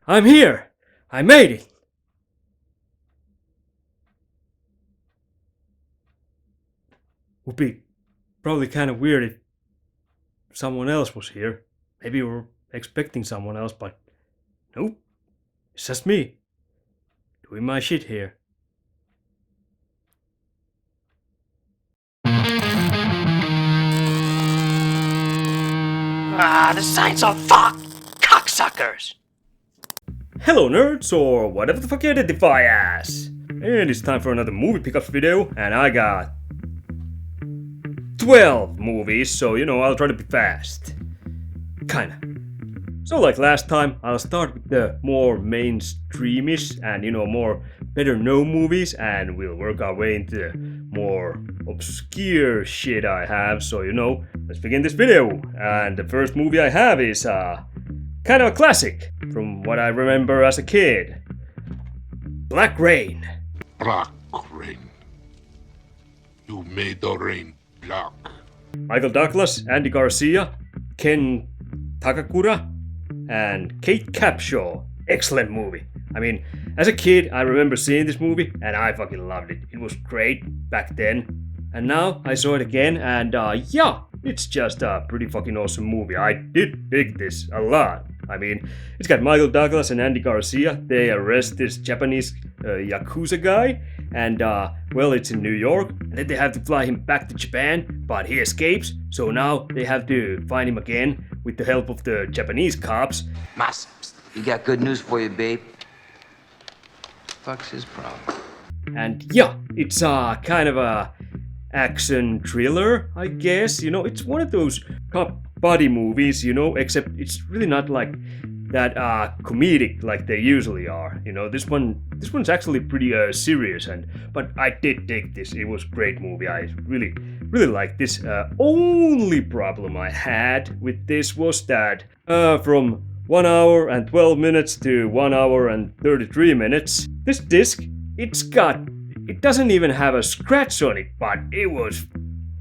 I'm here! I made it! Would be probably kind of weird if someone else was here. Maybe we were expecting someone else, but nope. It's just me. Doing my shit here. The signs are fuck! Cocksuckers! Hello nerds, or whatever the fuck you identify as! And it's time for another movie pickups video, and I got 12 movies, so I'll try to be fast. Kinda. So like last time, I'll start with the more mainstreamish and more better known movies, and we'll work our way into the more obscure shit I have, so let's begin this video. And the first movie I have is kind of a classic, from what I remember as a kid. Black Rain. Black rain. You made the rain black. Michael Douglas, Andy Garcia, Ken Takakura, and Kate Capshaw. Excellent movie. I mean, as a kid, I remember seeing this movie, and I fucking loved it. It was great back then. And now I saw it again, and yeah, it's just a pretty fucking awesome movie. I did dig this a lot. I mean, it's got Michael Douglas and Andy Garcia. They arrest this Japanese Yakuza guy, and well, it's in New York, and then they have to fly him back to Japan, but he escapes, so now they have to find him again with the help of the Japanese cops. Mas, he got good news for you, babe. Fuck's his problem? And yeah, it's kind of a action thriller, I guess. It's one of those cop buddy movies, except it's really not like that comedic like they usually are. This one's actually pretty serious, but I did dig this. It was a great movie. I really liked this. Only problem I had with this was that from 1 hour and 12 minutes to 1 hour and 33 minutes, this disc, it doesn't even have a scratch on it, but it was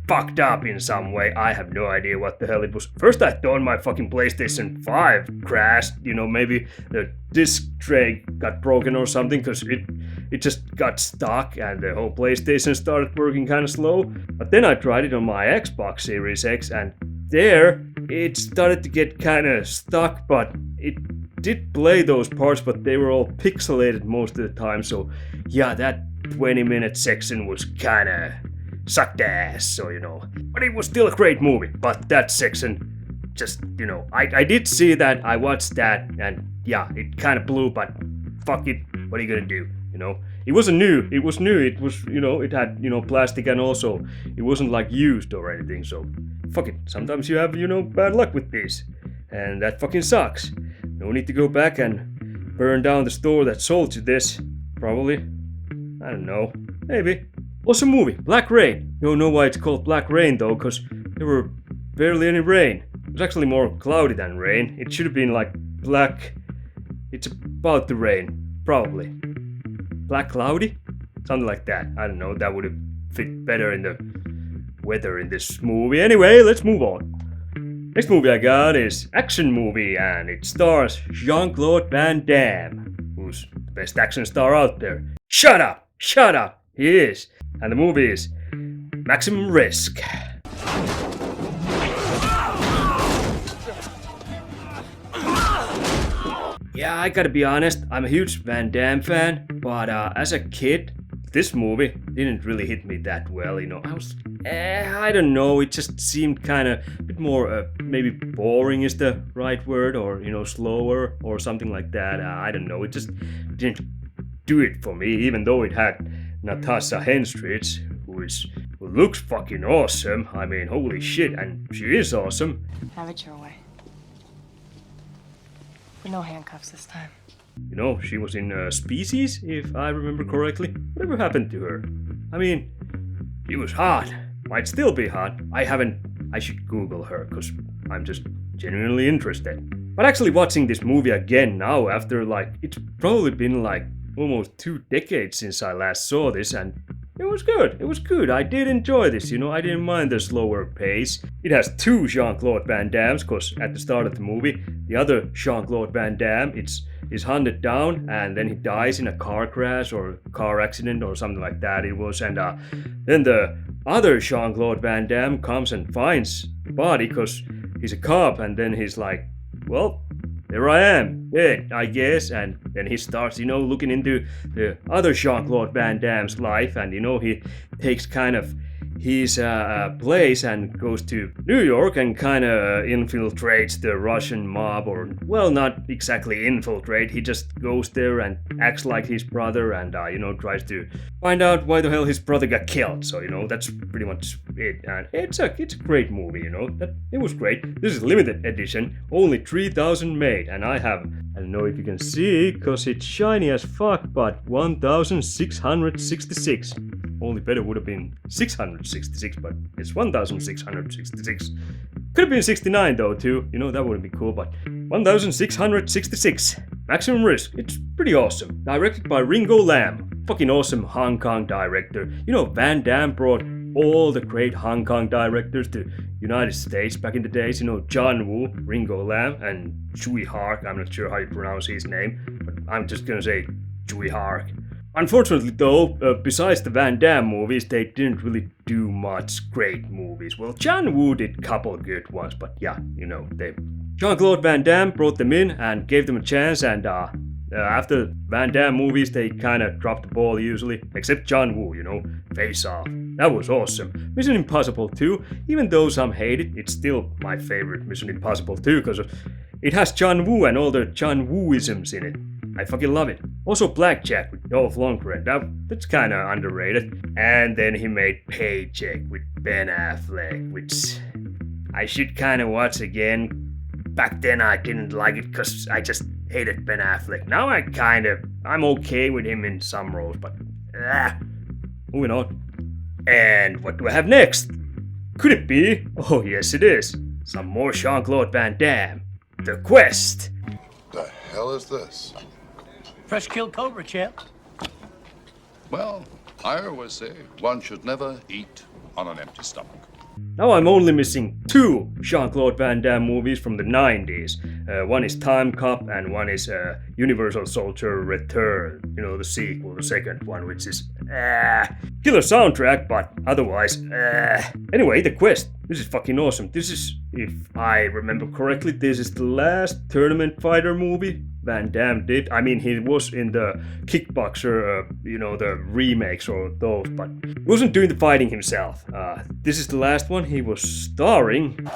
fucked up in some way. I have no idea what the hell it was. First I thought my fucking PlayStation 5 crashed, maybe the disc tray got broken or something, because it just got stuck and the whole PlayStation started working kind of slow. But then I tried it on my Xbox Series X, and there it started to get kind of stuck, but it did play those parts, but they were all pixelated most of the time. So yeah, that 20-minute section was kind of sucked ass, so but it was still a great movie. But that section, just I did see that, I watched that, and yeah, it kind of blew, but fuck it, what are you gonna do? It was new, it was it had plastic, and also it wasn't like used or anything, so fuck it. Sometimes you have bad luck with these, and that fucking sucks. No need to go back and burn down the store that sold you this. Probably, I don't know, maybe. Awesome movie, Black Rain. Don't know why it's called Black Rain though, because there were barely any rain. It was actually more cloudy than rain. It should have been like black. It's about to rain, probably. Black cloudy? Something like that. I don't know, that would have fit better in the weather in this movie. Anyway, let's move on. Next movie I got is action movie, and it stars Jean-Claude Van Damme, who's the best action star out there. Shut up! Shut up! He is. And the movie is Maximum Risk. Yeah, I gotta be honest, I'm a huge Van Damme fan, but as a kid, this movie didn't really hit me that well. I don't know, it just seemed kind of a bit more, maybe boring is the right word, or slower or something like that. I don't know, it just didn't do it for me, even though it had Natasha Henstridge, who looks fucking awesome. I mean, holy shit, and she is awesome. Have it your way. But no handcuffs this time. She was in Species, if I remember correctly. Whatever happened to her? I mean, she was hot. Might still be hot. I should Google her, because I'm just genuinely interested. But actually watching this movie again now, after it's probably been almost 2 decades since I last saw this, and It was good. It was good. I did enjoy this, you know. I didn't mind the slower pace. It has two Jean-Claude Van Dammes, because at the start of the movie, the other Jean-Claude Van Damme is hunted down, and then he dies in a car crash or car accident or something like that it was. And then the other Jean-Claude Van Damme comes and finds the body, because he's a cop, and then he's like, well, there I am, dead, I guess. And then he starts, you know, looking into the other Jean-Claude Van Damme's life, and, you know, he takes kind of his place and goes to New York and kind of infiltrates the Russian mob, or, well, not exactly infiltrate, he just goes there and acts like his brother and, you know, tries to find out why the hell his brother got killed. So, you know, that's pretty much it. And it's a great movie, you know, it was great. This is limited edition, only 3,000 made, and I don't know if you can see, cause it's shiny as fuck, but 1,666. Only better would have been 666, but it's 1,666. Could have been 69 though too, you know, that wouldn't be cool, but 1,666. Maximum Risk, it's pretty awesome. Directed by Ringo Lam. Fucking awesome Hong Kong director. You know, Van Damme brought all the great Hong Kong directors to United States back in the days. You know, John Woo, Ringo Lam, and Tsui Hark. I'm not sure how you pronounce his name, but I'm just gonna say Tsui Hark. Unfortunately though, besides the Van Damme movies, they didn't really do much great movies. Well, John Woo did a couple good ones, but yeah, you know, Jean-Claude Van Damme brought them in and gave them a chance, and after Van Damme movies, they kind of dropped the ball usually, except John Woo, you know, Face Off. That was awesome. Mission Impossible 2, even though some hate it, it's still my favorite Mission Impossible 2 because it has John Woo and all the John Woo-isms in it. I fucking love it. Also Blackjack with Dolph Lundgren, that's kind of underrated. And then he made Paycheck with Ben Affleck, which I should kind of watch again. Back then I didn't like it because I just hated Ben Affleck. Now I'm okay with him in some roles, but moving on. And what do I have next? Could it be? Oh yes it is. Some more Jean-Claude Van Damme. The Quest. The hell is this? Fresh killed cobra, champ. Well, I always say one should never eat on an empty stomach. Now I'm only missing two Jean-Claude Van Damme movies from the 90s. One is Time Cop and one is Universal Soldier Return. You know, the sequel, the second one, which is killer soundtrack, but otherwise Anyway, The Quest. This is fucking awesome. This is, if I remember correctly, this is the last tournament fighter movie Van Damme did. I mean, he was in the Kickboxer, you know, the remakes or those, but he wasn't doing the fighting himself. This is the last one he was starring.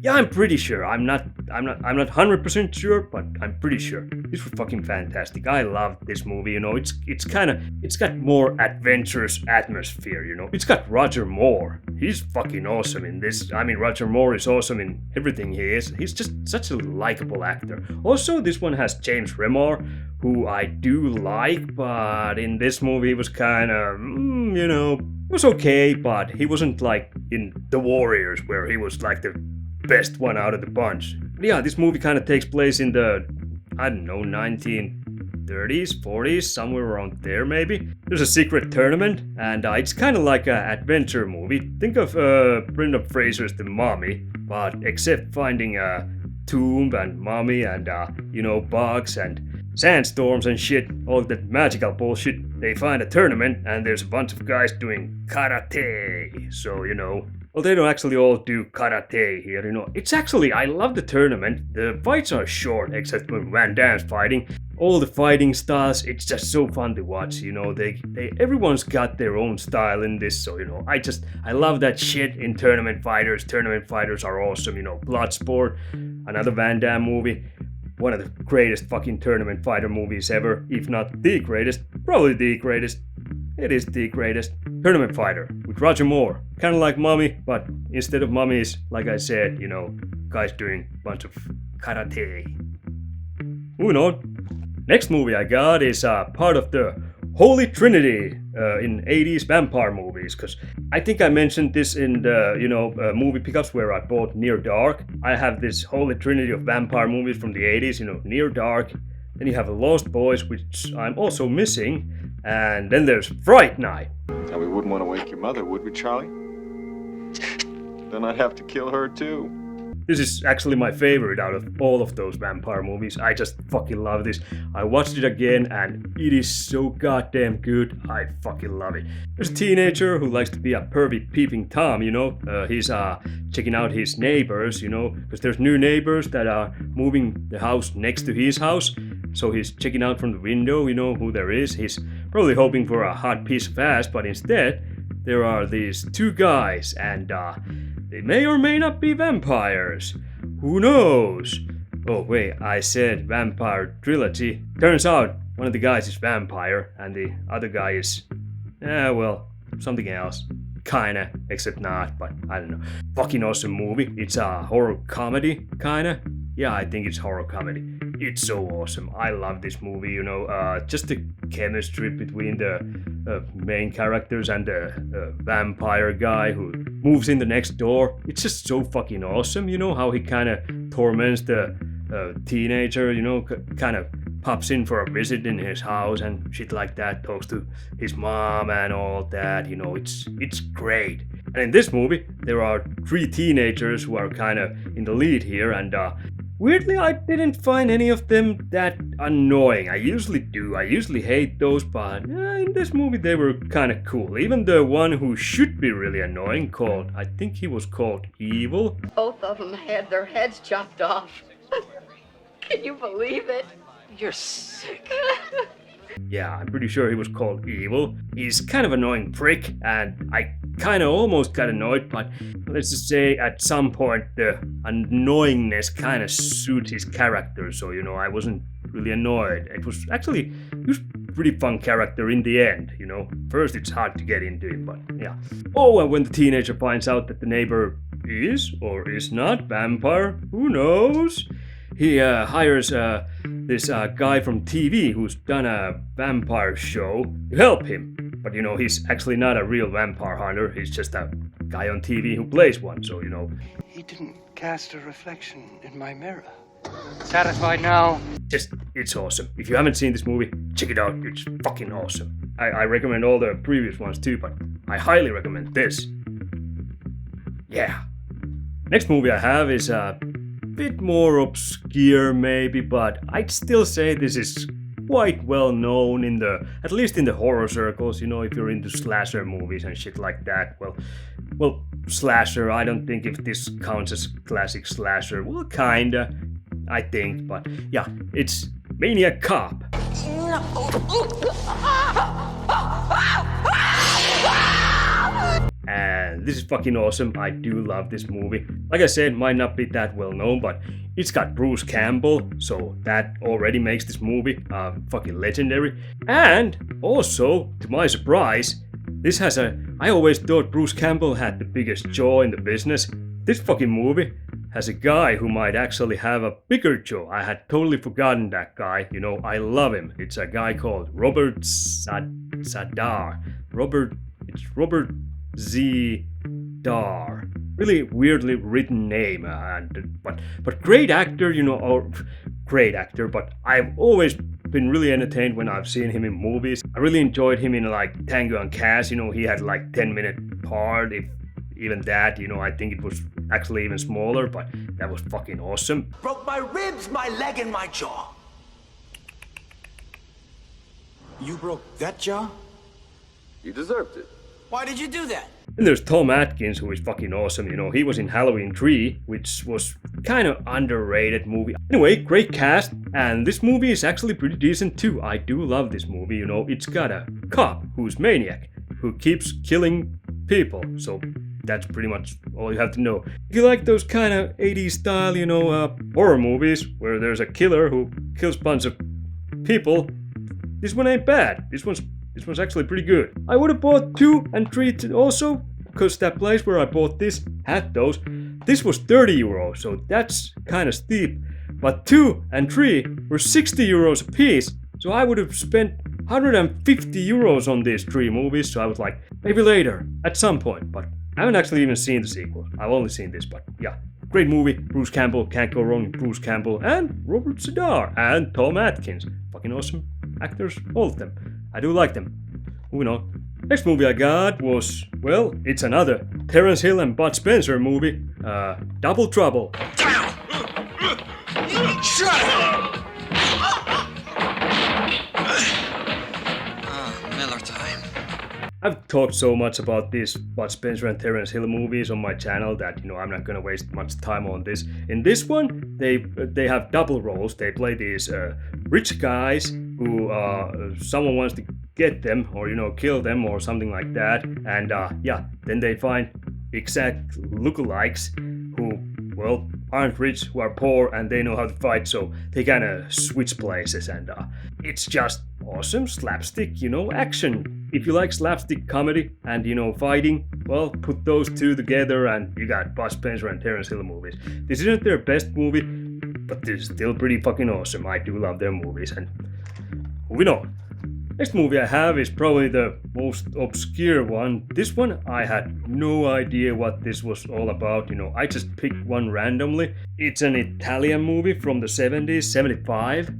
Yeah, I'm pretty sure. I'm not 100% sure, but I'm pretty sure. This was fucking fantastic. I loved this movie, you know. It's got more adventurous atmosphere, you know. It's got Roger Moore. He's fucking awesome in this. I mean, Roger Moore is awesome in everything he is. He's just such a likable actor. Also, this one has James Remar, who I do like, but in this movie he was kind of, you know, it was okay, but he wasn't like in The Warriors, where he was like the best one out of the bunch. But yeah, this movie kind of takes place in the, I don't know, 1930s, 40s, somewhere around there maybe. There's a secret tournament, and it's kind of like an adventure movie. Think of Brendan Fraser's The Mummy, but except finding a tomb and mummy and, you know, bugs and sandstorms and shit, all that magical bullshit. They find a tournament, and there's a bunch of guys doing karate. So, you know, well, they don't actually all do karate here, you know. It's actually, I love the tournament. The fights are short, except when Van Damme's fighting. All the fighting styles, it's just so fun to watch, you know. Everyone's got their own style in this, so, you know, I love that shit in tournament fighters. Tournament fighters are awesome, you know. Bloodsport, another Van Damme movie. One of the greatest fucking tournament fighter movies ever, if not the greatest, probably the greatest. It is the greatest. Tournament Fighter with Roger Moore. Kind of like Mummy, but instead of mummies, like I said, you know, guys doing a bunch of karate. Moving on. Next movie I got is part of the Holy Trinity in 80s vampire movies, because I think I mentioned this in the movie pickups where I bought Near Dark. I have this Holy Trinity of vampire movies from the 80s, Near Dark. Then you have Lost Boys, which I'm also missing, and then there's Fright Night. Now, we wouldn't want to wake your mother, would we, Charlie? Then I'd have to kill her, too. This is actually my favorite out of all of those vampire movies. I just fucking love this. I watched it again and it is so goddamn good. I fucking love it. There's a teenager who likes to be a pervy peeping Tom, He's checking out his neighbors, because there's new neighbors that are moving the house next to his house. So he's checking out from the window, who there is. He's probably hoping for a hot piece of ass, but instead there are these two guys and they may or may not be vampires. Who knows? Oh wait, I said vampire trilogy. Turns out one of the guys is vampire and the other guy is, something else. Kinda, except not, but I don't know. Fucking awesome movie. It's a horror comedy, kinda. Yeah, I think it's horror comedy. It's so awesome. I love this movie, just the chemistry between the main characters and the vampire guy who moves in the next door. It's just so fucking awesome, how he kind of torments the teenager, kind of pops in for a visit in his house and shit like that, talks to his mom and all that, it's great. And in this movie, there are 3 teenagers who are kind of in the lead here, and weirdly, I didn't find any of them that annoying. I usually do. I usually hate those, but in this movie they were kind of cool. Even the one who should be really annoying I think he was called Evil. Both of them had their heads chopped off. Can you believe it? You're sick. Yeah, I'm pretty sure he was called Evil. He's kind of annoying prick, and I kind of almost got annoyed, but let's just say at some point the annoyingness kind of suit his character, so I wasn't really annoyed. He was pretty fun character in the end, First it's hard to get into it, but yeah. Oh, and when the teenager finds out that the neighbor is or is not vampire, who knows? He hires this guy from TV who's done a vampire show to help him. But he's actually not a real vampire hunter, he's just a guy on TV who plays one, so He didn't cast a reflection in my mirror. Satisfied now? It's awesome. If you haven't seen this movie, check it out, it's fucking awesome. I recommend all the previous ones too, but I highly recommend this. Yeah. Next movie I have is a bit more obscure maybe, but I'd still say this is quite well known at least in the horror circles, if you're into slasher movies and shit like that. Well, slasher, I don't think if this counts as classic slasher. Well, kinda, I think, but yeah, it's Mania Cop. And this is fucking awesome. I do love this movie. Like I said, might not be that well known, but it's got Bruce Campbell, so that already makes this movie fucking legendary. And also, to my surprise, this has I always thought Bruce Campbell had the biggest jaw in the business. This fucking movie has a guy who might actually have a bigger jaw. I had totally forgotten that guy. I love him. It's a guy called Robert Zadar. It's Robert Z. Dar. Really weirdly written name, but great actor, great actor, but I've always been really entertained when I've seen him in movies. I really enjoyed him in like Tango and Cash, he had like 10-minute part, if even that, I think it was actually even smaller, but that was fucking awesome. Broke my ribs, my leg, and my jaw. You broke that jaw? You deserved it. Why did you do that? And there's Tom Atkins, who is fucking awesome, he was in Halloween 3, which was kind of underrated movie. Anyway, great cast, and this movie is actually pretty decent too. I do love this movie, it's got a cop who's maniac, who keeps killing people, so that's pretty much all you have to know. If you like those kind of 80s style, horror movies, where there's a killer who kills a bunch of people, this one ain't bad. This one's actually pretty good. I would have bought 2 and 3 also, because that place where I bought this had those. This was 30 euros, so that's kind of steep. But 2 and 3 were 60 euros a piece, so I would have spent 150 euros on these 3 movies, so I was like, maybe later, at some point, but I haven't actually even seen the sequel. I've only seen this, but yeah. Great movie, Bruce Campbell, can't go wrong with Bruce Campbell, and Robert Sedar, and Tom Atkins. Fucking awesome actors, all of them. I do like them. Moving on. Next movie I got was, well, it's another Terence Hill and Bud Spencer movie, Double Trouble. Miller time. I've talked so much about these Bud Spencer and Terence Hill movies on my channel that, I'm not gonna waste much time on this. In this one, they have double roles. They play these rich guys who someone wants to get them or, kill them or something like that. And then they find exact lookalikes who, well, aren't rich, who are poor, and they know how to fight, so they kind of switch places, and it's just awesome slapstick, action. If you like slapstick comedy and, fighting, well, put those two together and you got Bud Spencer and Terence Hill movies. This isn't their best movie, but this is still pretty fucking awesome. I do love their movies, and moving on. Next movie I have is probably the most obscure one. This one, I had no idea what this was all about. I just picked one randomly. It's an Italian movie from the 70s, 75.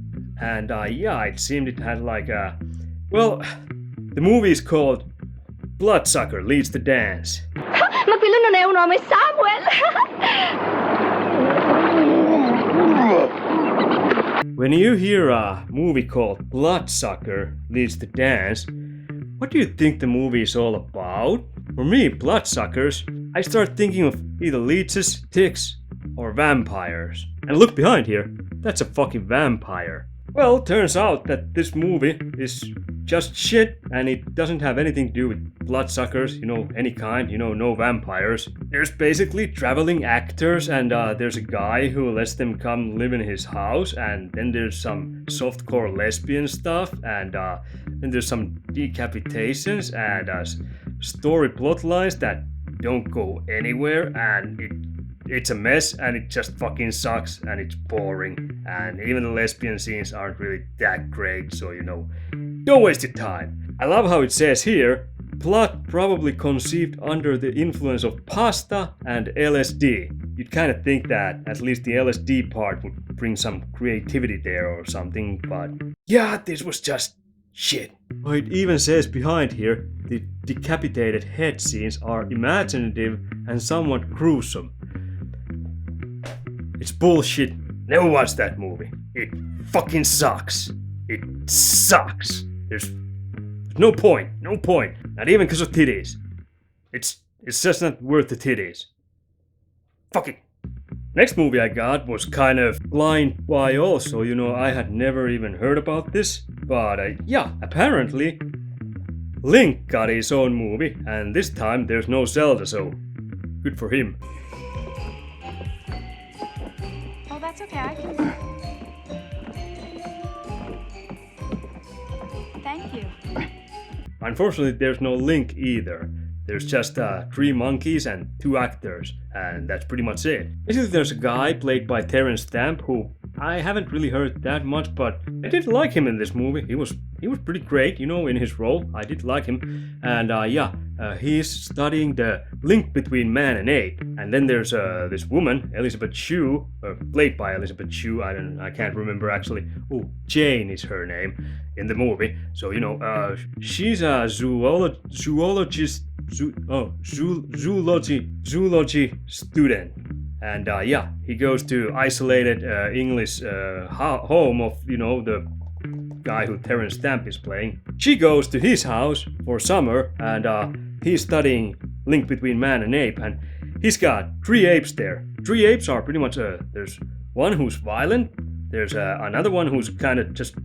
And it seemed it had like a... Well, the movie is called Bloodsucker Leads the Dance. Ma quello non è un uomo, è Samuel! When you hear a movie called Bloodsucker Leads the Dance, what do you think the movie is all about? For me, bloodsuckers, I start thinking of either leeches, ticks, or vampires. And look behind here, that's a fucking vampire. Well, turns out that this movie is just shit, and it doesn't have anything to do with bloodsuckers, any kind, no vampires. There's basically traveling actors, and there's a guy who lets them come live in his house, and then there's some softcore lesbian stuff, and then there's some decapitations, and story plot lines that don't go anywhere, and it's a mess, and it just fucking sucks, and it's boring, and even the lesbian scenes aren't really that great, so don't waste your time. I love how it says here, plot probably conceived under the influence of pasta and LSD. You'd kind of think that at least the LSD part would bring some creativity there or something, but yeah, this was just shit. Oh, it even says behind here, the decapitated head scenes are imaginative and somewhat gruesome. It's bullshit. Never watch that movie. It fucking sucks. It sucks. There's no point. No point. Not even because of titties. It's just not worth the titties. Fuck it. Next movie I got was kind of blind by also. I had never even heard about this. But apparently Link got his own movie. And this time there's no Zelda, so good for him. That's okay, I can... Thank you. Unfortunately, there's no Link either. There's just 3 monkeys and 2 actors, and that's pretty much it. Basically, there's a guy played by Terence Stamp who I haven't really heard that much, but I did like him in this movie. He was pretty great, in his role. I did like him, and he's studying the link between man and ape. And then there's this woman, Elizabeth Shue, played by Elizabeth Shue. I can't remember actually. Oh, Jane is her name in the movie. So she's a zoology student. And he goes to isolated English home of, the guy who Terence Stamp is playing. She goes to his house for summer, and he's studying link between man and ape, and he's got 3 apes there. 3 apes are pretty much, there's one who's violent, there's another one who's kind of just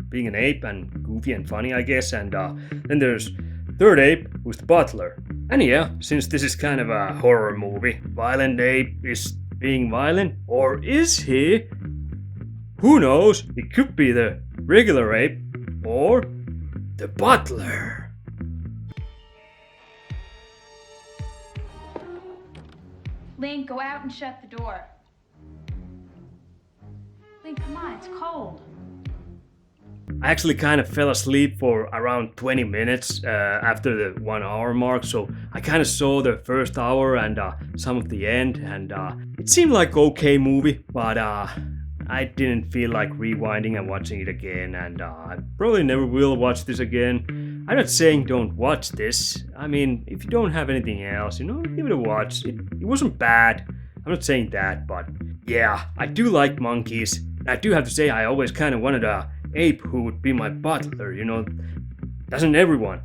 being an ape and goofy and funny, I guess, and then there's 3rd ape who's the butler. And since this is kind of a horror movie, violent ape is being violent, or is he? Who knows? It could be the regular ape, or the butler. Link, go out and shut the door. Link, come on, it's cold. I actually kind of fell asleep for around 20 minutes after the 1 hour mark, so I kind of saw the first hour and some of the end, and it seemed like okay movie, but I didn't feel like rewinding and watching it again, and I probably never will watch this again. I'm not saying don't watch this. I mean, if you don't have anything else, you know, give it a watch. It wasn't bad. I'm not saying that, but yeah, I do like monkeys. I do have to say I always kind of wanted a ape who would be my butler, you know. Doesn't everyone?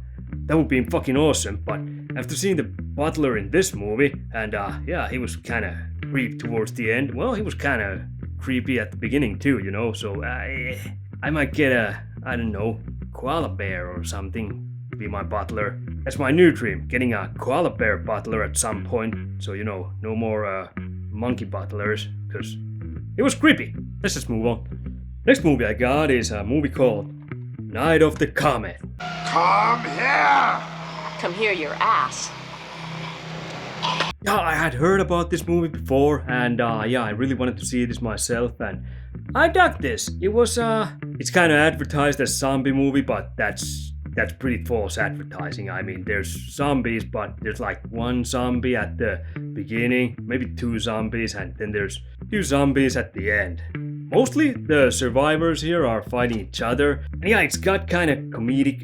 That would be fucking awesome, but after seeing the butler in this movie, and yeah, he was kind of creepy towards the end. Well, he was kind of creepy at the beginning too, you know, so I might get a, I don't know, koala bear or something to be my butler. That's my new dream, getting a koala bear butler at some point, so you know, no more monkey butlers, because it was creepy. Let's just move on. Next movie I got is a movie called Night of the Comet. Come here! Come here, your ass. Yeah, I had heard about this movie before, and yeah, I really wanted to see this myself, and I dug this. It was it's kind of advertised as zombie movie, but that's pretty false advertising. I mean, there's zombies, but there's like one zombie at the beginning, maybe two zombies, and then there's few zombies at the end. Mostly the survivors here are fighting each other. And yeah, it's got kind of comedic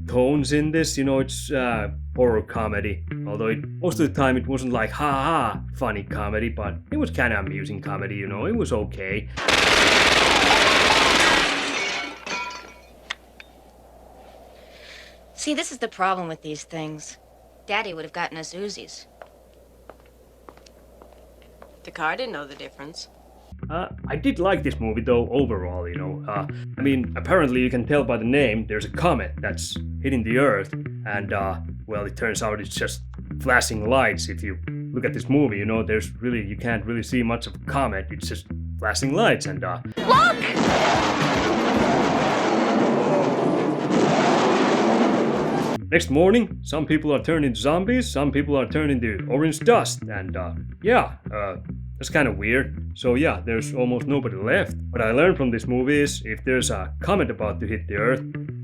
tones in this, you know, it's horror comedy. Although most of the time it wasn't like ha funny comedy, but it was kind of amusing comedy, you know, it was okay. See, this is the problem with these things. Daddy would have gotten us Uzis. The car didn't know the difference. I did like this movie though, overall, you know. I mean, apparently you can tell by the name, there's a comet that's hitting the Earth, and well, it turns out it's just flashing lights. If you look at this movie, you know, you can't really see much of a comet, it's just flashing lights, and Look! Next morning, some people are turned into zombies, some people are turned into orange dust, and yeah, that's kind of weird. So yeah, there's almost nobody left. What I learned from this movie is if there's a comet about to hit the Earth,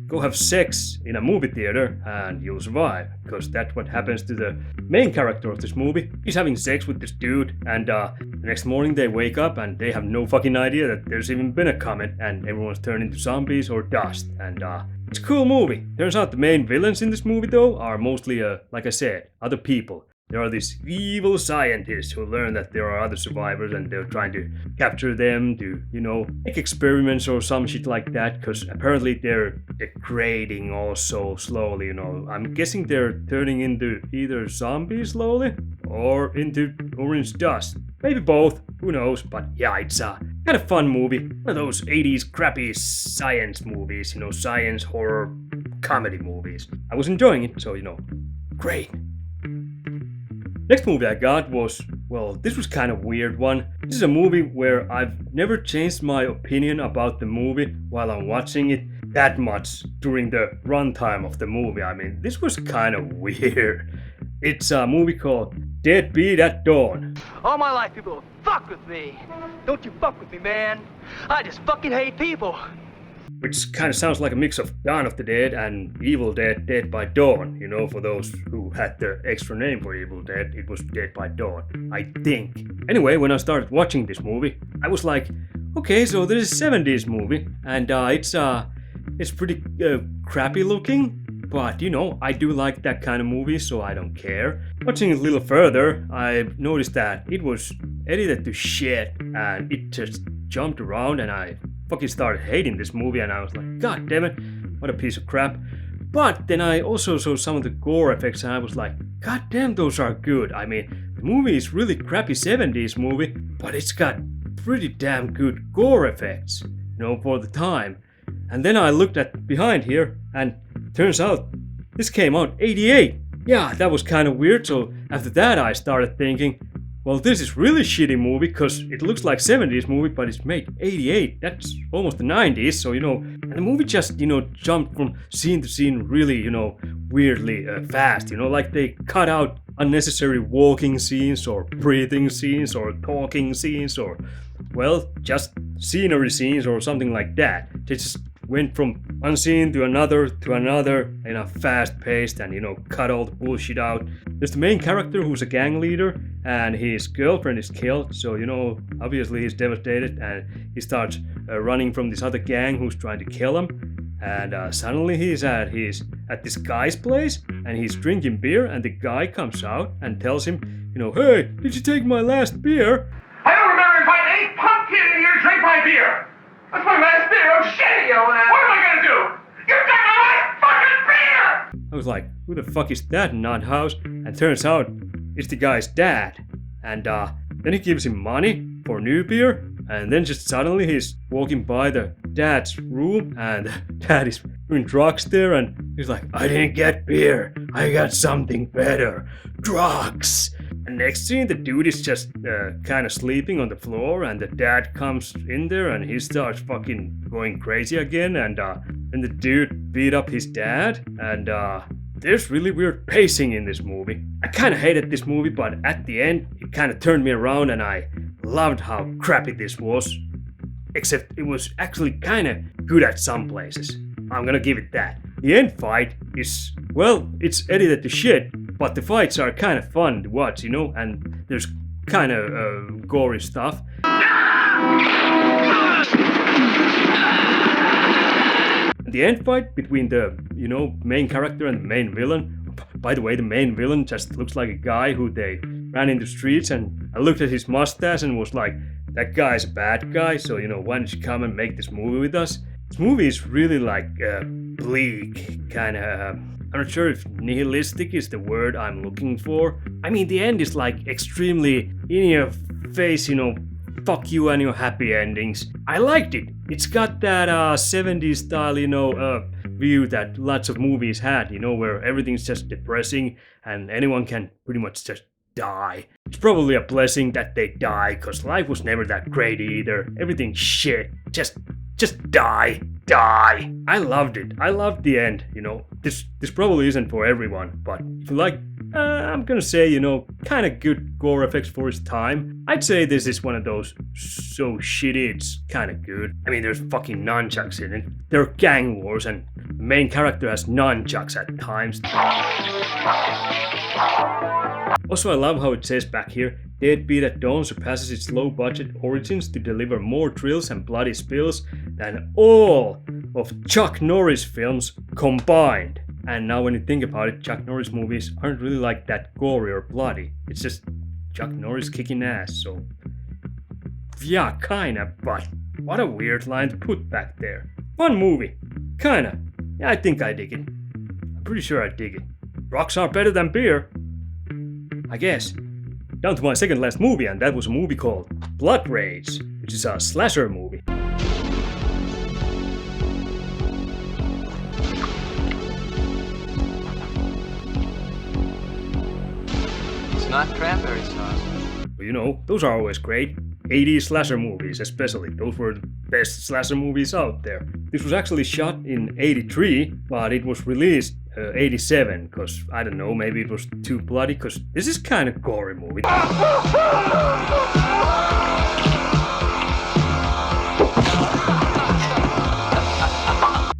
go have sex in a movie theater and you'll survive. Because that's what happens to the main character of this movie. He's having sex with this dude, and the next morning they wake up and they have no fucking idea that there's even been a comet and everyone's turned into zombies or dust. And it's a cool movie. Turns out the main villains in this movie though are mostly, like I said, other people. There are these evil scientists who learn that there are other survivors and they're trying to capture them to, you know, make experiments or some shit like that, because apparently they're degrading also slowly, you know. I'm guessing they're turning into either zombies slowly or into orange dust. Maybe both, who knows, but yeah, it's a kind of fun movie. One of those 80s crappy science movies, you know, science horror comedy movies. I was enjoying it, so, you know, great. Next movie I got was, well, this was kind of weird one. This is a movie where I've never changed my opinion about the movie while I'm watching it that much during the runtime of the movie. I mean, this was kind of weird. It's a movie called Deadbeat at Dawn. All my life people have fucked with me. Don't you fuck with me, man. I just fucking hate people. Which kind of sounds like a mix of Dawn of the Dead and Evil Dead, Dead by Dawn. You know, for those who had the extra name for Evil Dead, it was Dead by Dawn, I think. Anyway, when I started watching this movie, I was like, okay, so this is a 70s movie, and it's pretty crappy looking. But, you know, I do like that kind of movie, so I don't care. Watching it a little further, I noticed that it was edited to shit, and it just jumped around, and I fucking started hating this movie, and I was like, god damn it, what a piece of crap. But then I also saw some of the gore effects, and I was like, god damn, those are good. I mean, the movie is really crappy 70s movie, but it's got pretty damn good gore effects, you know, for the time. And then I looked at behind here, and turns out this came out 88. Yeah, that was kind of weird. So after that I started thinking, well, this is really shitty movie, because it looks like 70s movie, but it's made 88. That's almost the 90s, so, you know, and the movie just, you know, jumped from scene to scene really, you know, weirdly fast, you know, like they cut out unnecessary walking scenes or breathing scenes or talking scenes or, well, just scenery scenes or something like that. They just went from one scene to another in a fast-paced and, cut all the bullshit out. There's the main character who's a gang leader and his girlfriend is killed, so, obviously he's devastated and he starts running from this other gang who's trying to kill him. And suddenly he's at this guy's place and he's drinking beer, and the guy comes out and tells him, hey, did you take my last beer? I don't remember inviting any punk kid in here to drink my beer. That's my last beer. Oh shit! What am I gonna do? You got my last fucking beer! I was like, who the fuck is that nut house? And turns out it's the guy's dad. And then he gives him money for new beer. And then just suddenly he's walking by the dad's room and dad is doing drugs there, and he's like, I didn't get beer, I got something better, drugs. And next scene the dude is just kind of sleeping on the floor, and the dad comes in there and he starts fucking going crazy again, and the dude beat up his dad, and there's really weird pacing in this movie. I kind of hated this movie, but at the end it kind of turned me around and I loved how crappy this was. Except it was actually kind of good at some places. I'm gonna give it that. The end fight is, well, it's edited to shit, but the fights are kind of fun to watch, and there's kind of gory stuff. The end fight between the, main character and the main villain. By the way, the main villain just looks like a guy who they ran in the streets, and I looked at his mustache and was like, that guy's a bad guy, so, why don't you come and make this movie with us? This movie is really like bleak, kind of, I'm not sure if nihilistic is the word I'm looking for. I mean, the end is like extremely in your face, fuck you and your happy endings. I liked it. It's got that 70s style, view that lots of movies had, where everything's just depressing and anyone can pretty much just die. It's probably a blessing that they die, cause life was never that great either. Everything's shit. Just die. I loved it. I loved the end, This probably isn't for everyone, but if you like, I'm gonna say, kind of good gore effects for its time. I'd say this is one of those so shitty it's kind of good. I mean, there's fucking nunchucks in it. There are gang wars, and the main character has nunchucks at times. Also, I love how it says back here, Deadbeat at Dawn surpasses its low-budget origins to deliver more thrills and bloody spills than all of Chuck Norris films combined. And now when you think about it, Chuck Norris movies aren't really like that gory or bloody. It's just Chuck Norris kicking ass, so... yeah, kinda, but what a weird line to put back there. Fun movie. Kinda. Yeah, I think I dig it. I'm pretty sure I dig it. Rocks are better than beer. I guess. Down to my second last movie, and that was a movie called Blood Rage, which is a slasher movie. It's not cranberry sauce. But those are always great. 80s slasher movies especially, those were the best slasher movies out there. This was actually shot in 83, but it was released 87, cause I don't know, maybe it was too bloody, cause this is kind of gory movie.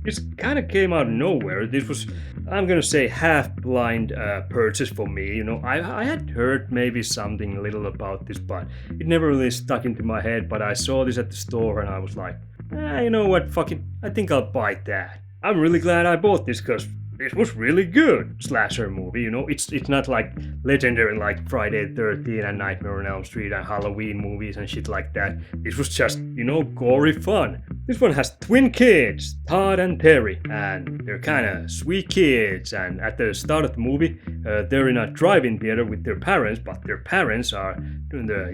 This kind of came out of nowhere. This was, I'm gonna say, half-blind purchase for me. I had heard maybe something little about this, but it never really stuck into my head. But I saw this at the store and I was like, you know what, fucking, I think I'll buy that. I'm really glad I bought this, because it was really good slasher movie, It's not like legendary like Friday the 13th and Nightmare on Elm Street and Halloween movies and shit like that. This was just, gory fun. This one has twin kids, Todd and Terry, and they're kind of sweet kids. And at the start of the movie, they're in a drive-in theater with their parents, but their parents are doing the,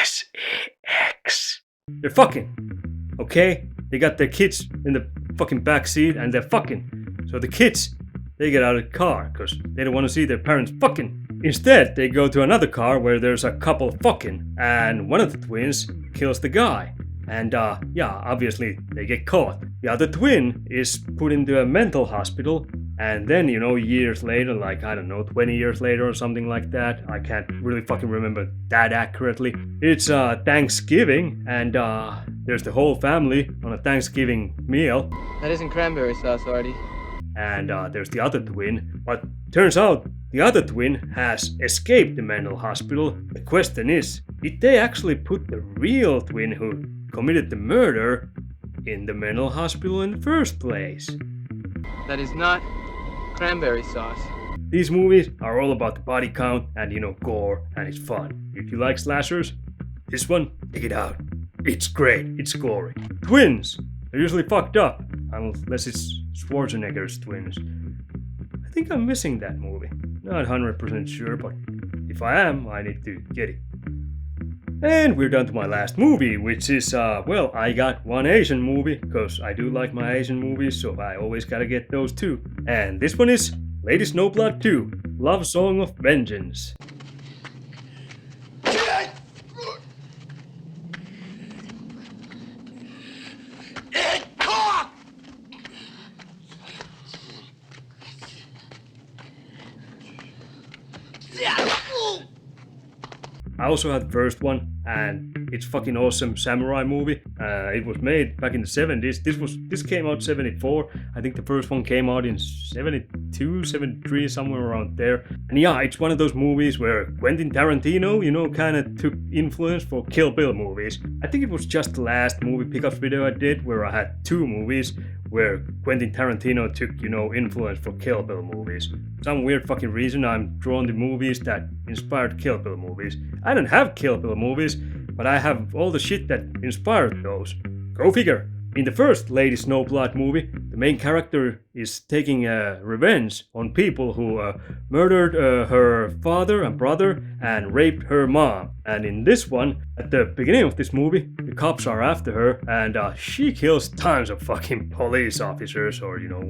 sex. They're fucking, okay? They got their kids in the fucking backseat and they're fucking. So the kids, they get out of the car because they don't want to see their parents fucking. Instead, they go to another car where there's a couple fucking, and one of the twins kills the guy. And obviously they get caught. The other twin is put into a mental hospital And then, you know, years later, like, I don't know, 20 years later or something like that, I can't really fucking remember that accurately. It's Thanksgiving, and there's the whole family on a Thanksgiving meal. That isn't cranberry sauce, Artie. And there's the other twin. But turns out the other twin has escaped the mental hospital. The question is, did they actually put the real twin who committed the murder in the mental hospital in the first place? That is not cranberry sauce. These movies are all about the body count and, you know, gore, and it's fun. If you like slashers, this one, check it out. It's great, it's gory. Twins! They're usually fucked up, unless it's Schwarzenegger's twins. I think I'm missing that movie. Not 100% sure, but if I am, I need to get it. And we're down to my last movie, which is, well, I got one Asian movie, because I do like my Asian movies, so I always gotta get those too. And this one is Lady Snowblood 2, Love Song of Vengeance. I also had the first one, and it's fucking awesome samurai movie. It was made back in the 70s. This came out 74. I think the first one came out in 72, 73, somewhere around there. And yeah, it's one of those movies where Quentin Tarantino, you know, kind of took influence for Kill Bill movies. I think it was just the last movie pickups video I did where I had two movies where Quentin Tarantino took, you know, influence for Kill Bill movies. Some weird fucking reason I'm drawn to movies that inspired Kill Bill movies. I don't have Kill Bill movies, but I have all the shit that inspired those. Go figure. In the first Lady Snowblood movie, the main character is taking revenge on people who murdered her father and brother and raped her mom. And in this one, at the beginning of this movie, the cops are after her and she kills tons of fucking police officers, or you know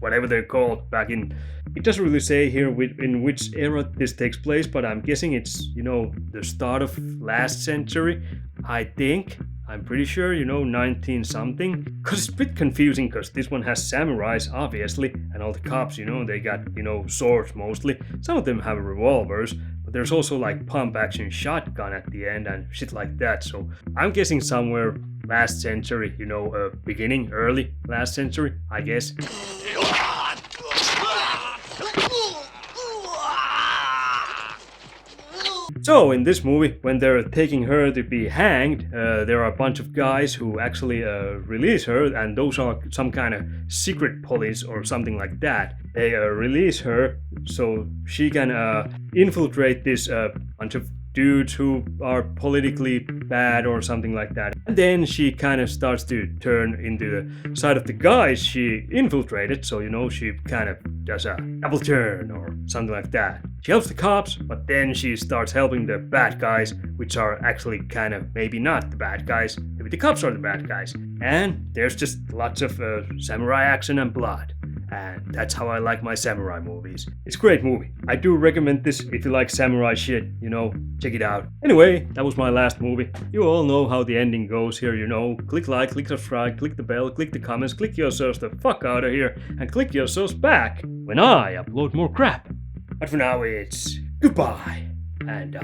whatever they're called back in. It doesn't really say here in which era this takes place, but I'm guessing it's, you know, the start of last century, I think. I'm pretty sure, you know, 19 something. Cause it's a bit confusing, cause this one has samurais, obviously, and all the cops, you know, they got, you know, swords mostly. Some of them have revolvers, but there's also like pump action shotgun at the end and shit like that. So I'm guessing somewhere last century, you know, beginning, early last century, I guess. So in this movie, when they're taking her to be hanged, there are a bunch of guys who actually release her, and those are some kind of secret police or something like that. They release her so she can infiltrate this bunch of dudes who are politically bad or something like that. And then she kind of starts to turn into the side of the guys she infiltrated, so you know, she kind of does a double turn or something like that. She helps the cops, but then she starts helping the bad guys, which are actually kind of maybe not the bad guys, maybe the cops are the bad guys. And there's just lots of samurai action and blood. And that's how I like my samurai movies. It's a great movie. I do recommend this if you like samurai shit, you know, check it out. Anyway, that was my last movie. You all know how the ending goes here, you know. Click like, click subscribe, click the bell, click the comments, click yourselves the fuck out of here, and click yourselves back when I upload more crap. But for now, it's goodbye. And,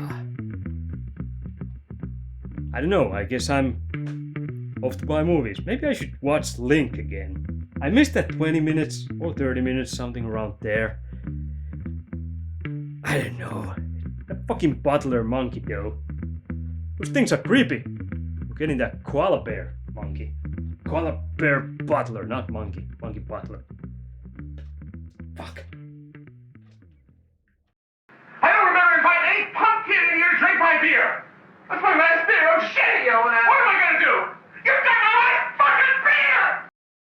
I don't know, I guess I'm off to buy movies. Maybe I should watch Link again. I missed that 20 minutes or 30 minutes, something around there. I don't know. That fucking butler monkey, though. Those things are creepy. I'm getting that koala bear monkey. Koala bear butler, not monkey. Monkey butler. Fuck. I don't remember inviting any punk kid in here to drink my beer. That's my last beer. I'm shitting. What am I gonna do? You've got my last fucking beer!